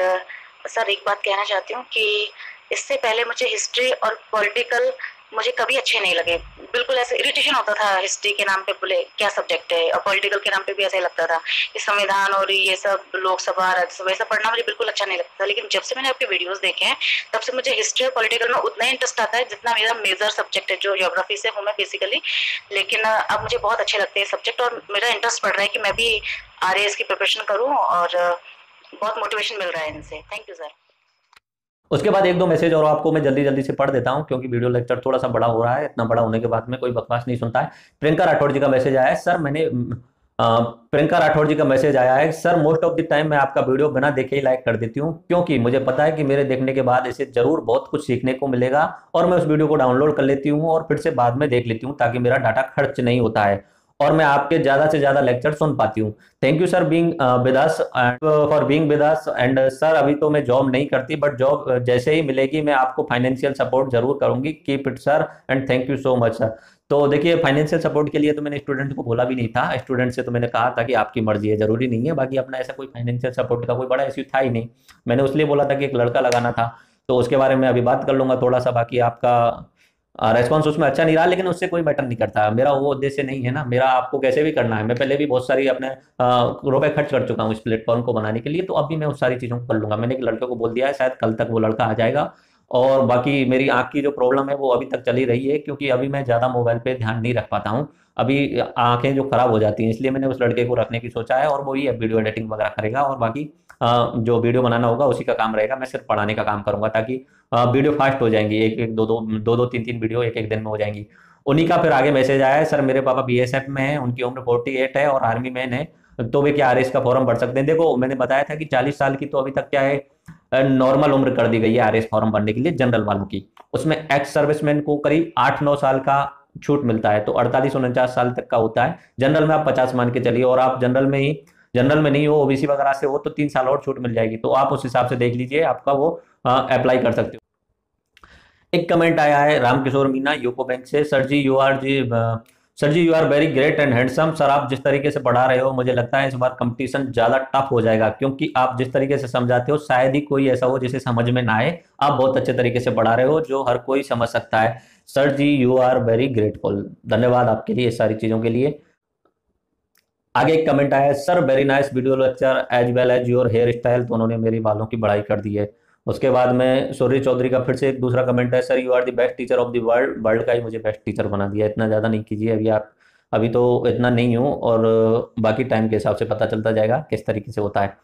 [SPEAKER 3] सर एक बात कहना चाहती हूँ कि इससे पहले मुझे हिस्ट्री और पॉलिटिकल मुझे कभी अच्छे नहीं लगे, बिल्कुल ऐसे इरिटेशन होता था, हिस्ट्री के नाम पे बोले क्या सब्जेक्ट है, और पॉलिटिकल के नाम पे भी ऐसा ही लगता था, ये संविधान और ये सब लोकसभा राज्यसभा ये सब पढ़ना मुझे बिल्कुल अच्छा नहीं लगता था। लेकिन जब से मैंने आपके वीडियोस देखे हैं तब से मुझे हिस्ट्री और पॉलिटिकल में उतना ही इंटरेस्ट आता है जितना मेरा मेजर सब्जेक्ट है, जो ज्योग्राफी से हूँ मैं बेसिकली। लेकिन अब मुझे बहुत अच्छे लगते हैं सब्जेक्ट और मेरा इंटरेस्ट बढ़ रहा है कि मैं भी आरएएस की प्रिपरेशन करूँ, और बहुत मोटिवेशन मिल रहा है इनसे। Thank you sir.
[SPEAKER 1] उसके बाद एक दो मैसेज और आपको मैं जल्दी जल्दी से पढ़ देता हूं, क्योंकि वीडियो लेक्चर थोड़ा सा बड़ा हो रहा है, इतना बड़ा होने के बाद में कोई बकवास नहीं सुनता है। प्रियंका राठौड़ जी का मैसेज आया है, सर प्रियंका राठौड़ जी का मैसेज आया है, sir most of the time मैं आपका वीडियो बिना देखे ही लाइक कर देती हूँ, क्योंकि मुझे पता है कि मेरे देखने के बाद इसे जरूर बहुत कुछ सीखने को मिलेगा, और मैं उस वीडियो को डाउनलोड कर लेती हूँ और फिर से बाद में देख लेती हूँ, ताकि मेरा डाटा खर्च नहीं होता है और मैं आपके ज्यादा से ज्यादा लेक्चर सुन पाती हूँ। Thank you sir being with us for being with us. And sir अभी तो मैं जॉब नहीं करती, बट जॉब जैसे ही मिलेगी मैं आपको फाइनेंशियल सपोर्ट जरूर करूंगी, keep it sir and thank you so much sir. तो देखिए फाइनेंशियल सपोर्ट के लिए तो मैंने स्टूडेंट को बोला भी नहीं था, स्टूडेंट से तो मैंने कहा था कि आपकी मर्जी है, जरूरी नहीं है, बाकी अपना ऐसा कोई फाइनेंशियल सपोर्ट का कोई बड़ा इश्यू था ही नहीं। मैंने उसलिए बोला था कि एक लड़का लगाना था, तो उसके बारे में अभी बात कर लूंगा थोड़ा सा। बाकी आपका रेस्पॉन्स उसमें अच्छा नहीं रहा, लेकिन उससे कोई मैटर नहीं करता, मेरा वो उद्देश्य नहीं है ना, मेरा आपको कैसे भी करना है। मैं पहले भी बहुत सारी अपने रुपए खर्च कर चुका हूँ इस प्लेटफॉर्म को बनाने के लिए, तो अभी मैं उस सारी चीज़ों को कर लूंगा। मैंने एक लड़के को बोल दिया है, शायद कल तक वो लड़का आ जाएगा। और बाकी मेरी आंख की जो प्रॉब्लम है वो अभी तक चली रही है, क्योंकि अभी मैं ज़्यादा मोबाइल पे ध्यान नहीं रख पाता हूँ, अभी आंखें जो खराब हो जाती हैं, इसलिए मैंने उस लड़के को रखने की सोचा है, और वो ही वीडियो एडिटिंग वगैरह करेगा, और बाकी जो वीडियो बनाना होगा उसी का काम रहेगा, मैं सिर्फ पढ़ाने का काम करूंगा, ताकि वीडियो फास्ट हो जाएंगी, एक एक दो दो तीन तीन वीडियो एक एक दिन में हो जाएंगी। उन्हीं का फिर आगे मैसेज आया है, सर मेरे पापा बीएसएफ में हैं, उनकी उम्र 48 है और आर्मी मैन है, तो वे क्या आरएस का फॉर्म भर सकते हैं? देखो मैंने बताया था कि 40 साल की तो अभी तक क्या है नॉर्मल उम्र कर दी गई है आरएस फॉर्म भरने के लिए जनरल वालों की। उसमें एक्स सर्विसमैन को करीब 8-9 साल का छूट मिलता है, तो 48-49 साल तक का होता है। जनरल में आप 50 मान के चलिए, और आप जनरल में नहीं हो, ओबीसी वगैरह से हो, तो 3 साल और छूट मिल जाएगी, तो आप उस हिसाब से देख लीजिए, आपका वो अप्लाई कर सकते हो। एक कमेंट आया है रामकिशोर मीना यूको बैंक से, sir ji you are very great and handsome. Sir आप जिस तरीके से पढ़ा रहे हो मुझे लगता है इस बार कंपटीशन ज्यादा टफ हो जाएगा, क्योंकि आप जिस तरीके से समझाते हो शायद ही कोई ऐसा हो जिसे समझ में ना आए। आप बहुत अच्छे तरीके से पढ़ा रहे हो जो हर कोई समझ सकता है। Sir ji you are very grateful. धन्यवाद आपके लिए इस सारी चीजों के लिए। आगे एक कमेंट आया है, sir very nice video lecture as well as your hair style. तो उन्होंने मेरी बालों की बड़ाई कर दी है। उसके बाद में सूर्य चौधरी का फिर से एक दूसरा कमेंट है, sir you are the best teacher of the world. World का ही मुझे बेस्ट टीचर बना दिया। इतना ज़्यादा नहीं कीजिए अभी आप, अभी तो इतना नहीं हूँ, और बाकी टाइम के हिसाब से पता चलता जाएगा किस तरीके से होता है।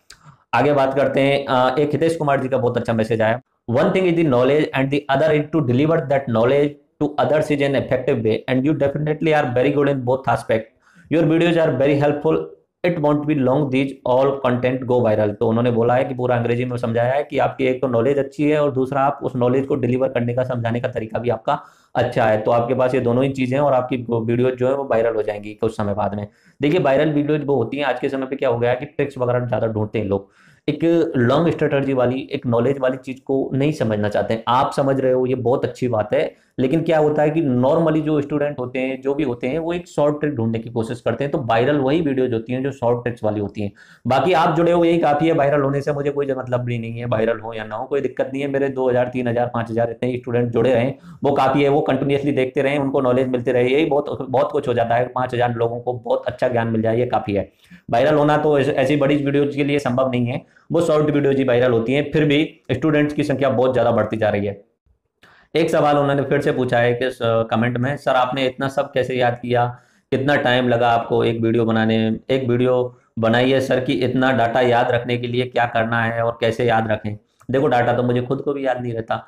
[SPEAKER 1] आगे बात करते हैं, एक हितेश कुमार जी का बहुत अच्छा मैसेज आया। One thing is the knowledge and the other is to deliver that knowledge to others is an effective way and you definitely are very good in both aspect. Your videos are very helpful, it won't be long, these all content go viral. तो उन्होंने बोला है कि पूरा अंग्रेजी में समझाया है कि आपकी एक तो नॉलेज अच्छी है और दूसरा आप उस नॉलेज को डिलीवर करने का, समझाने का तरीका भी आपका अच्छा है। तो आपके पास ये दोनों ही चीजें हैं और आपकी वीडियो जो है वो वायरल हो जाएंगी कुछ समय बाद में। देखिए वायरल वीडियोज वो होती हैं, आज के समय पे क्या हो गया है कि ट्रिक्स वगैरह ज्यादा ढूंढते हैं लोग, एक लॉन्ग स्ट्रेटजी वाली, एक नॉलेज वाली चीज को नहीं समझना चाहते हैं। आप समझ रहे हो ये बहुत अच्छी बात है, लेकिन क्या होता है कि नॉर्मली जो स्टूडेंट होते हैं, जो भी होते हैं, वो एक शॉर्ट ट्रिक ढूंढने की कोशिश करते हैं। तो वायरल वही वीडियोज होती हैं जो शॉर्ट ट्रिक्स वाली होती हैं। बाकी आप जुड़े हो यही काफी है, वायरल होने से मुझे कोई मतलब भी नहीं है, वायरल हो या ना हो कोई दिक्कत नहीं है। मेरे 2000 3000 5000 इतने स्टूडेंट जुड़े रहे वो काफी है, वो कंटिन्यूसली देखते रहे, उनको नॉलेज मिलते रहे, यही बहुत बहुत कुछ हो जाता है। 5000 लोगों को बहुत अच्छा ज्ञान मिल जाए ये काफी है। वायरल होना तो ऐसी बड़ी वीडियो के लिए संभव नहीं है, वो शॉर्ट वीडियोज ही वायरल होती हैं। फिर भी स्टूडेंट्स की संख्या बहुत ज्यादा बढ़ती जा रही है। एक सवाल उन्होंने फिर से पूछा है कि कमेंट में, सर आपने इतना सब कैसे याद किया, कितना टाइम लगा आपको एक वीडियो बनाने में? एक वीडियो बनाई है सर कि इतना डाटा याद रखने के लिए क्या करना है और कैसे याद रखें? देखो डाटा तो मुझे खुद को भी याद नहीं रहता,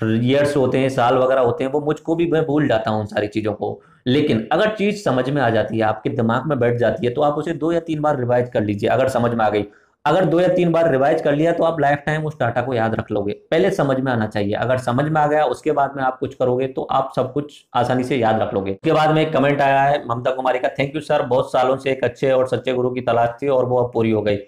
[SPEAKER 1] ईयर्स होते हैं, साल वगैरह होते हैं, वो मुझको भी, मैं भूल जाता हूँ उन सारी चीजों को। लेकिन अगर चीज समझ में आ जाती है, आपके दिमाग में बैठ जाती है, तो आप उसे 2 या 3 बार रिवाइज कर लीजिए। अगर समझ में आ गई, अगर 2 या 3 बार रिवाइज कर लिया तो आप लाइफ टाइम उस डाटा को याद रख लोगे। पहले समझ में आना चाहिए, अगर समझ में आ गया उसके बाद में आप कुछ करोगे तो आप सब कुछ आसानी से याद रख लोगे। उसके बाद में एक कमेंट आया है ममता कुमारी का, थैंक यू सर, बहुत सालों से एक अच्छे और सच्चे गुरु की तलाश थी और वो अब पूरी हो गई।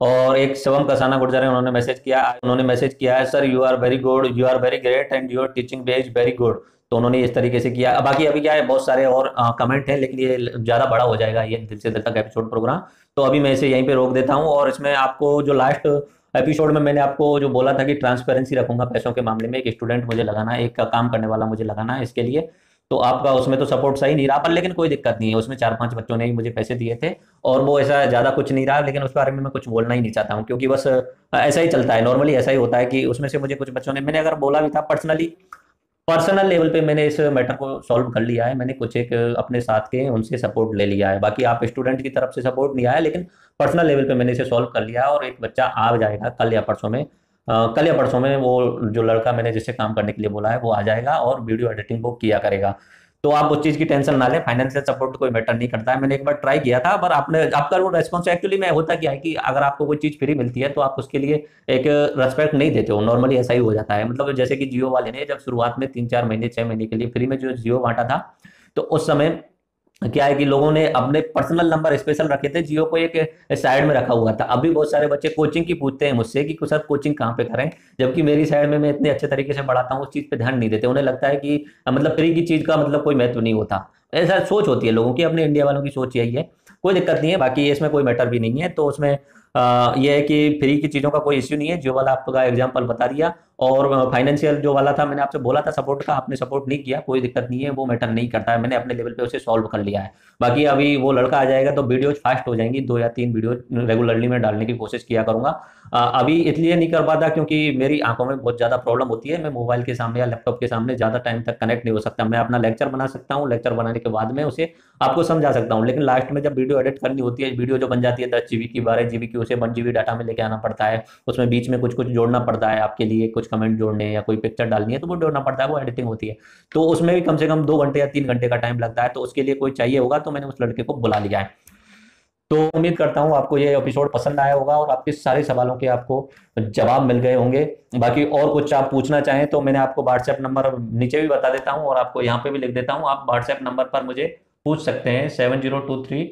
[SPEAKER 1] और एक शिवम कसाना गुर्जर है, उन्होंने मैसेज किया है, sir you are very good, you are very great and your teaching way is very good. तो उन्होंने इस तरीके से किया। बाकी अभी क्या है, बहुत सारे और कमेंट हैं, लेकिन ये ज्यादा बड़ा हो जाएगा ये दिल से दिल तक एपिसोड प्रोग्राम, तो अभी मैं इसे यहीं पे रोक देता हूँ। और इसमें आपको जो लास्ट एपिसोड में मैंने आपको जो बोला था कि ट्रांसपेरेंसी रखूंगा पैसों के मामले में, एक स्टूडेंट मुझे लगाना है, एक काम करने वाला मुझे लगाना है इसके लिए, तो आपका उसमें तो सपोर्ट सही नहीं रहा, पर लेकिन कोई दिक्कत नहीं है। उसमें 4-5 बच्चों ने ही मुझे पैसे दिए थे और वो ऐसा ज्यादा कुछ नहीं रहा, लेकिन उस बारे में मैं कुछ बोलना ही नहीं चाहता हूँ, क्योंकि बस ऐसा ही चलता है, नॉर्मली ऐसा ही होता है कि उसमें से मुझे कुछ बच्चों ने, मैंने अगर बोला भी था पर्सनल लेवल पे मैंने इस मैटर को सॉल्व कर लिया है। मैंने कुछ एक अपने साथ के उनसे सपोर्ट ले लिया है, बाकी आप स्टूडेंट की तरफ से सपोर्ट नहीं आया, लेकिन पर्सनल लेवल पे मैंने इसे सॉल्व कर लिया है। और एक बच्चा आ जाएगा कल या परसों में, वो जो लड़का मैंने जिससे काम करने के लिए बोला है वो आ जाएगा और वीडियो एडिटिंग वो किया करेगा। तो आप उस चीज की टेंशन ना लें, फाइनेंशियल सपोर्ट कोई मैटर नहीं करता है। मैंने एक बार ट्राई किया था, पर आपका वो रेस्पॉन्स एक्चुअली में होता क्या है कि अगर आपको कोई चीज फ्री मिलती है तो आप उसके लिए एक रेस्पेक्ट नहीं देते हो, नॉर्मली ऐसा ही हो जाता है। मतलब जैसे कि जियो वाले ने जब शुरुआत में 3-4 महीने 6 महीने के लिए फ्री में जो जियो बांटा था, तो उस समय क्या है कि लोगों ने अपने पर्सनल नंबर स्पेशल रखे थे, जियो को एक साइड में रखा हुआ था। अभी बहुत सारे बच्चे कोचिंग की पूछते हैं मुझसे कि सर कोचिंग कहाँ पे करें, जबकि मेरी साइड में मैं इतने अच्छे तरीके से पढ़ाता हूँ, उस चीज पे ध्यान नहीं देते। उन्हें लगता है कि मतलब फ्री की चीज का मतलब कोई महत्व नहीं होता, ऐसा सोच होती है लोगों की, अपने इंडिया वालों की सोच यही है। कोई दिक्कत नहीं है, बाकी इसमें कोई मैटर भी नहीं है। तो उसमें यह है कि फ्री की चीज़ों का कोई इश्यू नहीं है। जो वाला आपका एग्जांपल बता दिया, और फाइनेंशियल जो वाला था मैंने आपसे बोला था सपोर्ट का, आपने सपोर्ट नहीं किया, कोई दिक्कत नहीं है, वो मैटर नहीं करता है, मैंने अपने लेवल पे उसे सॉल्व कर लिया है। बाकी अभी वो लड़का आ जाएगा तो वीडियोज फास्ट हो जाएंगी, 2 या 3 वीडियो रेगुलरली मैं डालने की कोशिश किया करूंगा। अभी इसलिए नहीं कर पाता क्योंकि मेरी आंखों में बहुत ज़्यादा प्रॉब्लम होती है, मैं मोबाइल के सामने या लैपटॉप के सामने ज़्यादा टाइम तक कनेक्ट नहीं हो सकता। मैं अपना लेक्चर बना सकता हूँ, लेक्चर बनाने के बाद में उसे आपको समझा सकता हूँ, लेकिन लास्ट में जब वीडियो एडिट करनी होती है, वीडियो जो बन जाती है 10 GB की 12 GB की, उसे 1 GB डाटा में लेके आना पड़ता है, उसमें बीच में कुछ कुछ जोड़ना पड़ता है आपके लिए, कुछ कमेंट जोड़ने या कोई पिक्चर डालनी है तो वो जोड़ना पड़ता है, वो एडिटिंग होती है। तो उसमें भी कम से कम 2 घंटे या 3 घंटे का टाइम लगता है, तो उसके लिए कोई चाहिए होगा, तो मैंने उस लड़के को बुला लिया है। तो उम्मीद करता हूँ आपको ये एपिसोड पसंद आया होगा और आपके सारे सवालों के आपको जवाब मिल गए होंगे। बाकी और कुछ आप पूछना चाहें तो मैंने आपको व्हाट्सएप नंबर नीचे भी बता देता हूँ और आपको यहाँ पे भी लिख देता हूँ, आप व्हाट्सएप नंबर पर मुझे पूछ सकते हैं 7023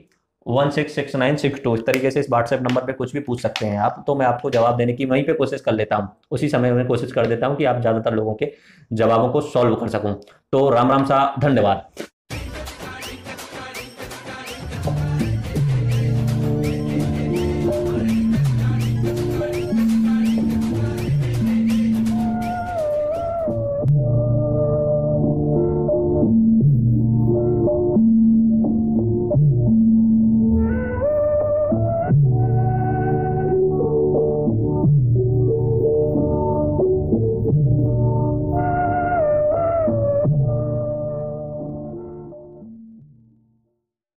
[SPEAKER 1] 166962। इस तरीके से इस व्हाट्सएप नंबर पे कुछ भी पूछ सकते हैं आप, तो मैं आपको जवाब देने की वहीं पे कोशिश कर लेता हूँ, उसी समय में कोशिश कर देता हूँ कि आप ज़्यादातर लोगों के जवाबों को सॉल्व कर सकूँ। तो राम राम सा, धन्यवाद।